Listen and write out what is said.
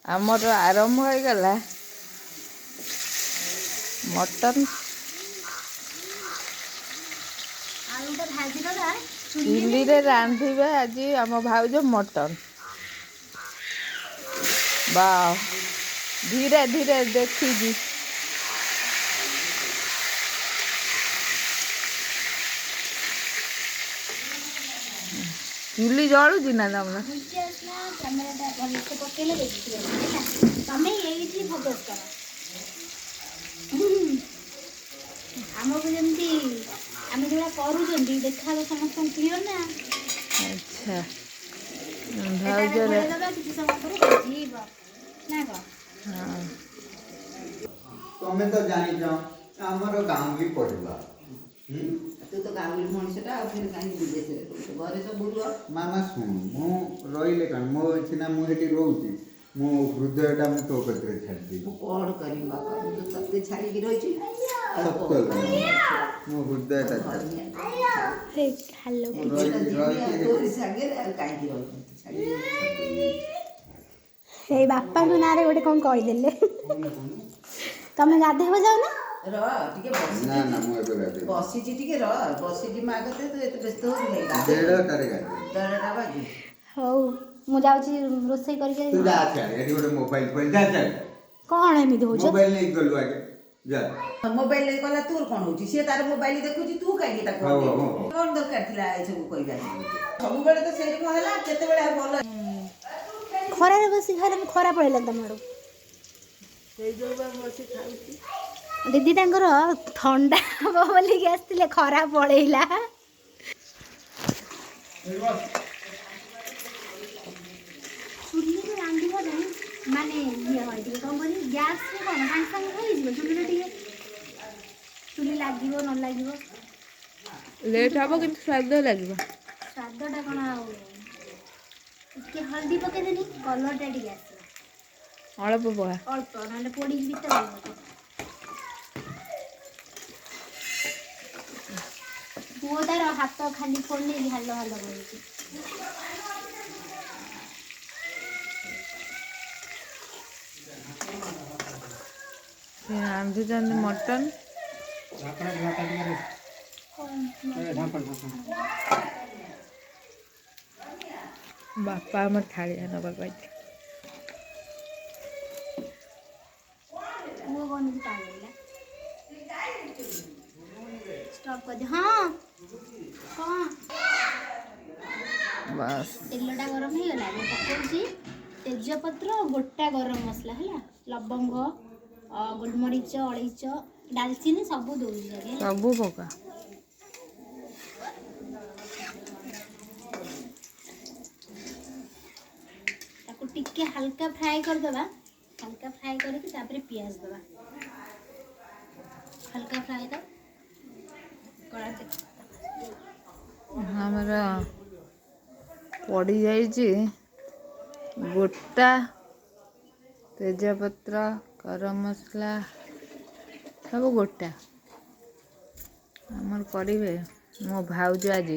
आमर आरंभ हो गला मटन चुली रे रांधिबे आज आम भाउज मटन। वाह धीरे धीरे देखी चुली जलुची ना तुम आमको जमी आम जो कर देखा समस्त क्लीयर ना। अच्छा तुम्हें तो जानी आमर गाँव भी पड़वा तू तो गाँव मनुष्यटा घरे सब मामा शुण मु रही कण मो सीना मुझे रोचे मो हृदयटा मुझे तो कतरे छाड़ी कौन कर बापा तो तब छाड़ी रही मो हृदयटा बापा ना गोटे कौन कहीदेले तमें गाधेब जाओ ना बसी बसी माँ कते तू एत व्यस्त हो मु जाउची रोसई करके तू जा एठी गोटे मोबाइल पर जा कौन एमिति होछ मोबाइल नहीं गलु आगे जा मोबाइल ले गला तोर कोन होची से तार मोबाइल देखुची तू काई ता कोन दरकार थिला ए सब कइबा सब बेले तो सेरी को हला केते बेले बोल खरा रे बसी घर में खरा पड़ेला तमारो से जो बसी खाउची दीदी तांकर ठंडा हबो बोली के आस्तिले खरा पळेला चुली रे रांधिबा नै माने ये होय टिके कोन बोली गैस रे कोन संग संग होई जिवो चुली रे टिके चुली लागिवो न लागिवो लेट हबो किंतु स्वाद लागिवो स्वादटा कोन आ टिके हल्दी पके देनी कलरटा टिके आसी अल्प पका अल्प नले पोड़ी भीतर वो तार हाथ खाली फोड़ने हाल हाल बोलुची रांधुचंद मटन बापा आम थाली नवा कही वो कौन की ताल लेला स्टॉप कर दे हां हां बस तेलटा गरम हो गला पकोची तेजपत्र गोटा गरम मसला है लवंग गोलमरीच अलैच डालचीनी सब दौर सब पका टिके हल्का फ्राई कर दबा हल्का फ्राई करके तापर प्याज दबा हल्का फ्राई कर कड़ा हमारा पड़ी जाइए गोटा तेजपत्र गरम मसला सब गोटा आमर करेंगे मो भाउज आज